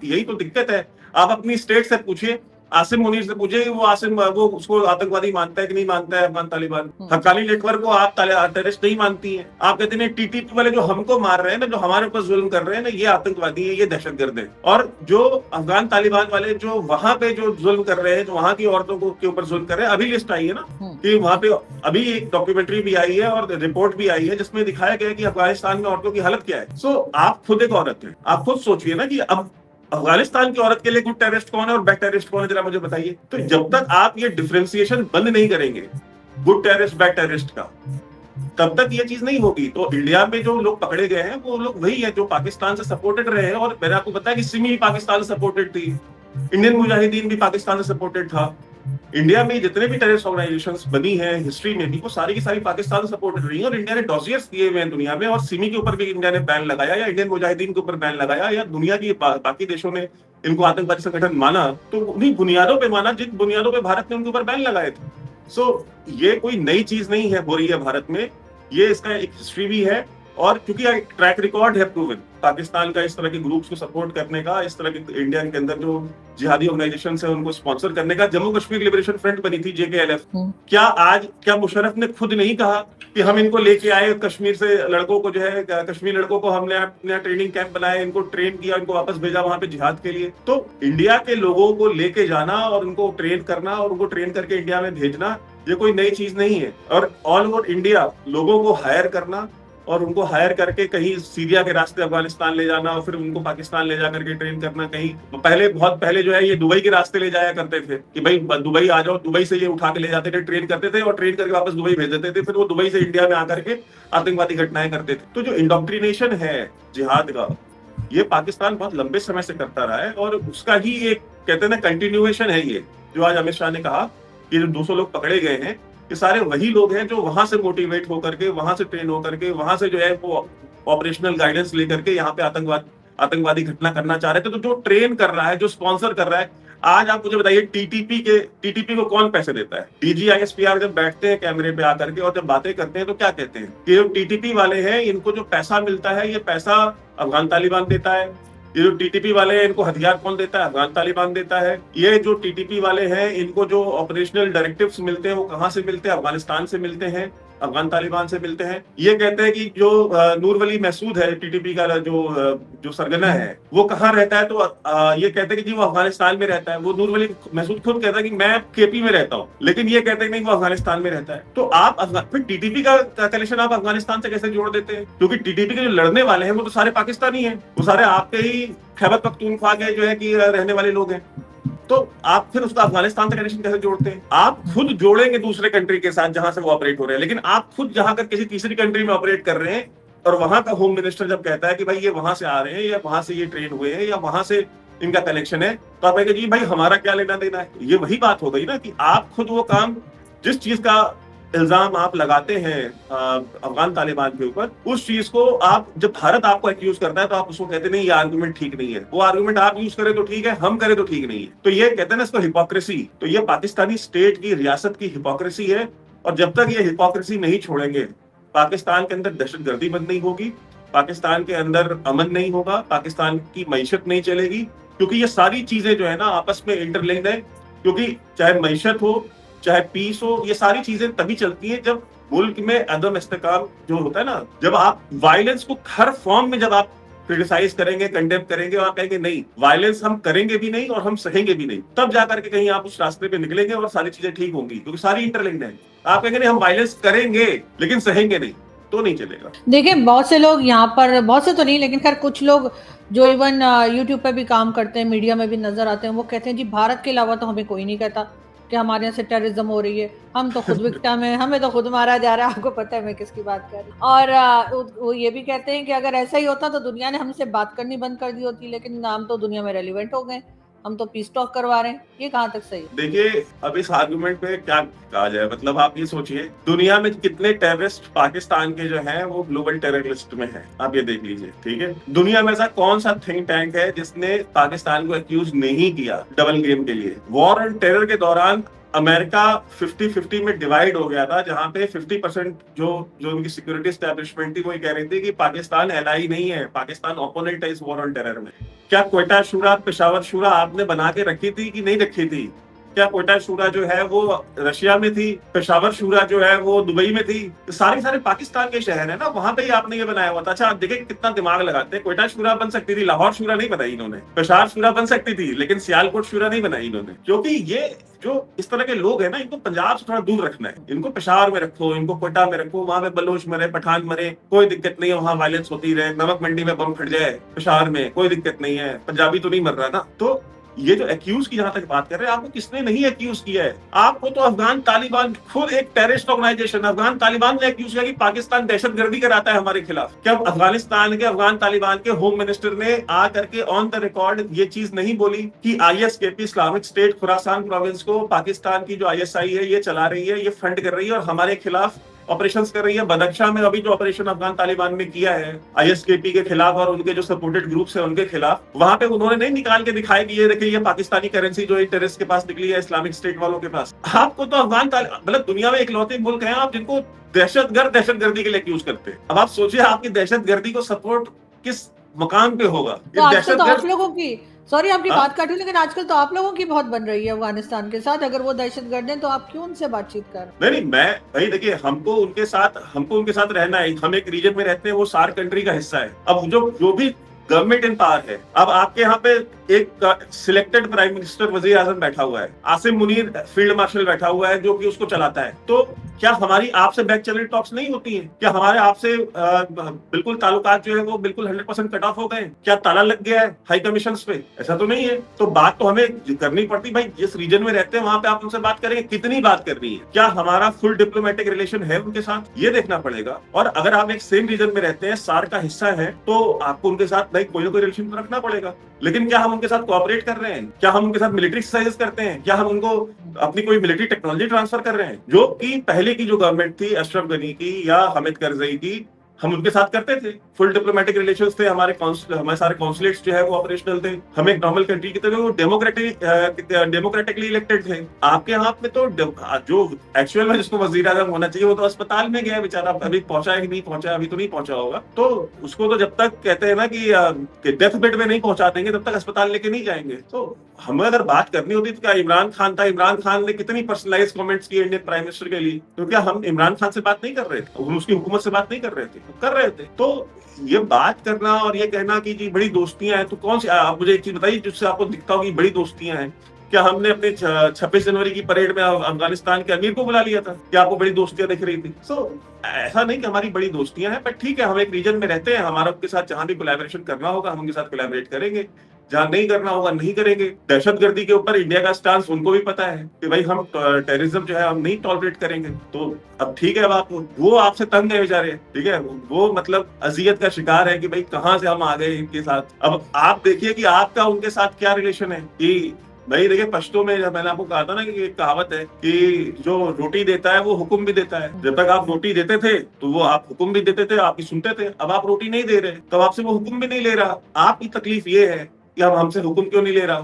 यही तो दिक्कत है। आप अपनी स्टेट से पूछिए, आसिम मुनीर से पूछिए, वो उसको आतंकवादी मानता है कि नहीं मानता है अफगान तालिबान। हक्कानी नेटवर्क को आप टेररिस्ट नहीं मानती हैं। आप कहते हैं टीटीपी वाले जो हमको मार रहे हैं ना, जो हमारे ऊपर जुल्म कर रहे हैं ना, ये आतंकवादी है, ये दहशतगर्द है। और जो अफगान तालिबान वाले जो वहां पे जो जुल्म कर रहे हैं, जो वहां की औरतों के ऊपर जुल्म कर रहे हैं, अभी लिस्ट आई है ना कि वहां पे अभी एक डॉक्यूमेंट्री भी आई है और रिपोर्ट भी आई है जिसमें दिखाया गया है कि अफगानिस्तान में औरतों की हालत क्या है। सो आप खुद एक औरत है, आप खुद सोचिए ना कि अब अफगानिस्तान की औरत के लिए गुड टेररिस्ट कौन है और बैड टेररिस्ट कौन है, जरा मुझे बताइए। तो जब तक आप ये डिफरेंशिएशन बंद नहीं करेंगे गुड टेररिस्ट बैड टेररिस्ट का, तब तक ये चीज नहीं होगी। तो इंडिया में जो लोग पकड़े गए हैं वो लोग वही है जो पाकिस्तान से सपोर्टेड रहे हैं। और मैंने आपको बताया कि सिमी पाकिस्तान से सपोर्टेड थी, इंडियन मुजाहिदीन भी पाकिस्तान से सपोर्टेड था। इंडिया में जितने भी टेररिस्ट ऑर्गेनाइजेशंस बनी हैं हिस्ट्री में भी, वो सारी की सारी पाकिस्तान से सपोर्टेड रही हैं। और इंडिया ने डॉसियर्स किए हुए हैं दुनिया में, और सिमी के ऊपर भी इंडिया ने बैन लगाया, या इंडियन मुजाहिदीन के ऊपर बैन लगाया, या दुनिया की बाकी देशों ने इनको आतंकवादी संगठन माना तो उन्हीं बुनियादों पे माना जिन बुनियादों पे भारत ने उनके ऊपर बैन लगाए थे। सो ये कोई नई चीज नहीं है हो रही है भारत में, ये इसका एक हिस्ट्री भी है। और क्योंकि ट्रैक रिकॉर्ड है प्रूवन पाकिस्तान का इस तरह के ग्रुप्स को सपोर्ट करने का, इस तरह के इंडिया के अंदर जो जिहादी ऑर्गेनाइजेशन है उनको स्पॉन्सर करने का। जम्मू कश्मीर लिबरेशन फ्रंट बनी थी JKLF, क्या मुशर्रफ ने खुद नहीं कहा कि हम इनको लेके आए कश्मीर से लड़कों को, जो है कश्मीर लड़कों को हमने अपना ट्रेनिंग कैंप बनाया, इनको ट्रेन किया, इनको वापस भेजा वहां पे जिहाद के लिए। तो इंडिया के लोगों को लेके जाना और उनको ट्रेन करना और उनको ट्रेन करके इंडिया में भेजना, ये कोई नई चीज नहीं है। और ऑल ओवर इंडिया लोगों को हायर करना और उनको हायर करके कहीं सीरिया के रास्ते अफगानिस्तान ले जाना और फिर उनको पाकिस्तान ले जाकर के ट्रेन करना, कहीं बहुत पहले जो है ये दुबई के रास्ते ले जाया करते थे कि भाई दुबई आ जाओ, दुबई से ये उठा के ले जाते थे, ट्रेन करते थे और ट्रेन करके वापस दुबई भेज देते थे, फिर वो दुबई से इंडिया में आकर के आतंकवादी घटनाएं करते थे। तो जो इंडोक्ट्रिनेशन है जिहाद का, ये पाकिस्तान बहुत लंबे समय से करता रहा है और उसका ही एक कहते हैं ना कंटिन्यूएशन है ये। जो आज अमित शाह ने कहा कि जो 200 लोग पकड़े गए हैं, ये सारे वही लोग हैं जो वहां से मोटिवेट होकर के, वहां से ट्रेन होकर के, वहां से जो है वो ऑपरेशनल गाइडेंस लेकर के यहाँ पे आतंकवादी घटना करना चाह रहे थे। तो जो ट्रेन कर रहा है, जो स्पॉन्सर कर रहा है, आज आप मुझे बताइए टीटीपी को कौन पैसे देता है? DGISPR जब बैठते हैं कैमरे पे आकर के और जब बातें करते हैं तो क्या कहते हैं कि जो टीटीपी वाले हैं इनको जो पैसा मिलता है, ये पैसा अफगान तालिबान देता है। ये जो टीटीपी वाले हैं इनको हथियार कौन देता है? अफगान तालिबान देता है। ये जो टीटीपी वाले हैं इनको जो ऑपरेशनल डायरेक्टिव्स मिलते हैं वो कहां से मिलते हैं? अफगानिस्तान से मिलते हैं, अफगान तालिबान से मिलते हैं। ये कहते हैं कि जो नूर वली महसूद है टीटीपी का जो सरगना है, वो कहाँ रहता है? तो ये कहते हैं कि जी वो अफगानिस्तान में रहता है। वो नूर वली महसूद खुद कहता है कि मैं KP में रहता हूँ, लेकिन ये कहते हैं नहीं वो अफगानिस्तान में रहता है। तो आप फिर टीटीपी का कनेक्शन आप अफगानिस्तान से कैसे जोड़ देते हैं? क्योंकि टीटीपी के जो लड़ने वाले हैं वो तो सारे पाकिस्तानी हैं, वो सारे आपके ही खैबर पख्तूनख्वा के जो है कि रहने वाले लोग हैं। तो आप फिर उसका अफगानिस्तान से कनेक्शन कैसे जोड़ते हैं? आप खुद जोड़ेंगे दूसरे कंट्री के साथ जहां से वो ऑपरेट हो रहे हैं, लेकिन आप खुद जहां कर किसी तीसरी कंट्री में ऑपरेट कर रहे हैं और वहां का होम मिनिस्टर जब कहता है कि भाई ये वहां से आ रहे हैं या वहां से ये ट्रेन हुए हैं या वहां से इनका कनेक्शन है, तो आप कहेंगे जी भाई हमारा क्या लेना देना है? ये वही बात हो गई ना कि आप खुद वो काम, जिस चीज का इल्जाम आप लगाते हैं अफगान तालिबान के ऊपर, उस चीज को आप, जब भारत आपको एक्यूज करता है तो आप उसको कहते नहीं ये आर्गुमेंट ठीक नहीं है। वो आर्गुमेंट आप यूज करें तो ठीक है, हम करें तो ठीक नहीं है। तो ये कहते हैं ना इसको हिपोक्रेसी। तो ये पाकिस्तानी स्टेट की, रियासत की हिपोक्रेसी है। और जब तक ये हिपोक्रेसी नहीं छोड़ेंगे, पाकिस्तान के अंदर दहशतगर्दी बंद नहीं होगी, पाकिस्तान के अंदर अमन नहीं होगा, पाकिस्तान की मईशत नहीं चलेगी। क्योंकि ये सारी चीजें जो है ना आपस में इंटरलिंक्ड है। क्योंकि चाहे मईशत हो, चाहे पीस हो, ये सारी चीजें तभी चलती हैं जब मुल्क में अदम इस्तेकाम जो होता है ना, जब आप वायलेंस को हर फॉर्म में जब आप क्रिटिसाइज करेंगे, कंडेम करेंगे और आप कहेंगे नहीं वायलेंस हम करेंगे भी नहीं और हम सहेंगे भी नहीं, तब जाकर के कहीं आप उस रास्ते पे निकलेंगे और सारी चीजें ठीक होंगी। क्योंकि सारी इंटरलिंक्ड है। आप कहेंगे नहीं हम वायलेंस करेंगे लेकिन सहेंगे नहीं, तो नहीं चलेगा। देखिए बहुत से लोग यहाँ पर, बहुत से तो नहीं लेकिन खैर कुछ लोग जो इवन यूट्यूब पे भी काम करते हैं, मीडिया में भी नजर आते हैं, वो कहते हैं जी भारत के अलावा तो हमें कोई नहीं कहता कि हमारे यहाँ से टेररिज्म हो रही है, हम तो खुद विक्टिम है, हमें तो खुद मारा जा रहा है। आपको पता है मैं किसकी बात कर रही हूँ। और वो ये भी कहते हैं कि अगर ऐसा ही होता तो दुनिया ने हमसे बात करनी बंद कर दी होती, लेकिन हम तो दुनिया में रेलिवेंट हो गए, हम तो पीस टॉक करवा रहे हैं। ये कहाँ तक सही है? देखिए अब इस आर्गुमेंट पे क्या कहा जाए, मतलब आप ये सोचिए दुनिया में कितने टेररिस्ट पाकिस्तान के जो हैं वो ग्लोबल टेरर लिस्ट में हैं। आप ये देख लीजिए, ठीक है। दुनिया में ऐसा कौन सा थिंक टैंक है जिसने पाकिस्तान को एक्यूज नहीं किया डबल गेम के लिए? वॉर एंड टेरर के दौरान अमेरिका 50-50 में डिवाइड हो गया था, जहां पे 50% जो उनकी सिक्योरिटी एस्टेब्लिशमेंट थी वो ये कह रही थी कि पाकिस्तान एलाई नहीं है, पाकिस्तान ओपोनेंट है इस वॉर ऑन टेरर में। क्या क्वेटा शूरा, पेशावर शूरा आपने बना के रखी थी कि नहीं रखी थी? क्या क्वेटा शूरा जो है वो रशिया में थी, पेशावर शूरा जो है वो दुबई में थी? सारे पाकिस्तान के शहर है ना, वहां पे ही आपने ये बनाया हुआ था। अच्छा, आप देखिए कितना दिमाग लगाते हैं। क्वेटा शूरा बन सकती थी, लाहौर शूरा नहीं बनाई इन्होंने। पेशावर शूरा बन सकती थी, लेकिन सियालकोट शूरा नहीं बनाई इन्होंने, क्योंकि ये जो इस तरह के लोग हैं ना, इनको पंजाब से थोड़ा दूर रखना है। इनको पेशावर में रखो, इनको क्वेटा में रखो, वहां पे बलोच मरे, पठान मरे, कोई दिक्कत नहीं है, वहां वायलेंस होती रहे, नमक मंडी में बम फट जाए, पेशावर में कोई दिक्कत नहीं है, पंजाबी तो नहीं मर रहा ना। तो ये जो एक्यूज की जहां तक बात कर रहे हैं, आपको किसने नहीं एक्यूज किया है? आपको तो अफगान तालिबान, खुद एक टेररिस्ट ऑर्गेनाइजेशन अफगान तालिबान ने एक्यूज किया कि पाकिस्तान दहशतगर्दी कराता है हमारे खिलाफ। क्या अफगानिस्तान के अफगान तालिबान के होम मिनिस्टर ने आ करके ऑन द रिकॉर्ड ये चीज नहीं बोली कि ISKP Islamic State Khorasan province को पाकिस्तान की जो ISI है ये चला रही है, ये फंड कर रही है और हमारे खिलाफ ऑपरेशंस कर रही है? बदख्शा में अभी जो ऑपरेशन अफगान तालिबान ने किया है ISKP के खिलाफ और उनके जो सपोर्टेड ग्रुप्स है उनके खिलाफ, वहां पे उन्होंने नहीं निकाल के दिखाया कि ये देखिए ये पाकिस्तानी करेंसी जो टेररिस्ट के पास निकली है, इस्लामिक स्टेट वालों के पास। आपको तो अफगान मतलब दुनिया में इकलौते मुल्क हैं आप जिनको दहशतगर्दी के लिए यूज करते हैं। अब आप सोचिए आपकी दहशतगर्दी को सपोर्ट किस मकाम पे होगा? तो आजकल तो आप लोगों की, सॉरी आपकी बात काटूं, लेकिन आजकल तो आप लोगों की बहुत बन रही है अफगानिस्तान के साथ। अगर वो दहशतगर्द हैं तो आप क्यों उनसे बातचीत कर? नहीं, मैं भाई देखिए, हमको उनके साथ रहना है। हम एक रीजन में रहते हैं, वो सार्क कंट्री का हिस्सा है। अब जो भी गवर्नमेंट इन पावर है, अब आपके यहाँ पे एक सिलेक्टेड प्राइम मिनिस्टर वजीर आजम बैठा हुआ है, आसिम मुनीर फील्ड मार्शल बैठा हुआ है जो कि उसको चलाता है। तो क्या हमारी आपसे बैक चैनल टॉक्स नहीं होती हैं? क्या हमारे आपसे बिल्कुल ताल्लुकात जो है वो बिल्कुल 100% कट ऑफ हो गए? क्या ताला लग गया है हाई कमीशन पे? ऐसा तो नहीं है। तो बात तो हमें करनी पड़ती भाई, जिस रीजन में रहते हैं वहां पे आप उनसे बात करेंगे, कितनी बात करनी है, क्या हमारा फुल डिप्लोमेटिक रिलेशन है उनके साथ, ये देखना पड़ेगा। और अगर आप एक सेम रीजन में रहते हैं, सार्क का हिस्सा है, तो आपको उनके साथ भाई कोई ना कोई रिलेशन तो रखना पड़ेगा। लेकिन क्या हम उनके साथ कोऑपरेट कर रहे हैं? क्या हम उनके साथ मिलिट्री एक्सरसाइज करते हैं? क्या हम उनको अपनी कोई मिलिट्री टेक्नोलॉजी ट्रांसफर कर रहे हैं? जो कि पहले की जो गवर्नमेंट थी अशरफ गनी की या हामिद करजई की, हम उनके साथ करते थे। फुल डिप्लोमेटिक रिलेशंस थे, हमारे सारे कॉन्सुलेट्स जो है वो ऑपरेशनल थे। हम एक नॉर्मल कंट्री की तरह वो डेमोक्रेटिकली इलेक्टेड थे। आपके हाथ में तो जो एक्चुअल में जिसको वजीर आजम होना चाहिए वो तो अस्पताल में गया बेचारा, अभी पहुंचा है कि नहीं पहुंचा, अभी तो नहीं पहुंचा होगा। तो उसको तो जब तक कहते हैं ना कि डेथ बेड में नहीं पहुंचा देंगे तब तक अस्पताल लेके नहीं जाएंगे। तो हमें अगर बात करनी होती तो क्या इमरान खान था, इमरान खान ने कितनी पर्सनलाइज कमेंट्स किए इंडियन प्राइम मिनिस्टर के लिए, तो क्या हम इमरान खान से बात नहीं कर रहे थे? हम उसकी हुकूमत से बात नहीं कर रहे थे? कर रहे थे। तो ये बात करना और ये कहना कि जी बड़ी दोस्तियां हैं, तो कौन सी, आप मुझे एक चीज बताइए जिससे आपको दिखता हो कि बड़ी दोस्तियां हैं। क्या हमने अपने 26 जनवरी की परेड में अफगानिस्तान के अमीर को बुला लिया था? क्या आपको बड़ी दोस्तियां दिख रही थी? ऐसा नहीं कि हमारी बड़ी दोस्तियां हैं, बट ठीक है, हम एक रीजन में रहते हैं, हमारा उनके साथ जहां भी कोलैबोरेशन करना होगा हम उनके साथ कोलैबोरेट करेंगे, जहां नहीं करना होगा नहीं करेंगे। दहशतगर्दी के ऊपर इंडिया का स्टांस उनको भी पता है कि भाई हम टेररिज्म जो है हम नहीं टॉलरेट करेंगे। तो अब ठीक है, अब आप वो आपसे तंग है बेचारे, ठीक है, वो मतलब अजियत का शिकार है कि भाई कहां से हम आ गए इनके साथ। अब आप देखिए कि आपका उनके साथ क्या रिलेशन है। कि भाई देखिए, पश्तो में मैंने आपको कहा था ना कि एक कहावत है कि जो रोटी देता है वो हुक्म भी देता है। जब तक आप रोटी देते थे तो वो आप हुक्म भी देते थे, आपकी सुनते थे। अब आप रोटी नहीं दे रहे तो आपसे वो हुक्म भी नहीं ले रहा। आपकी तकलीफ ये है कि अब हमसे हुक्म क्यों नहीं ले रहा।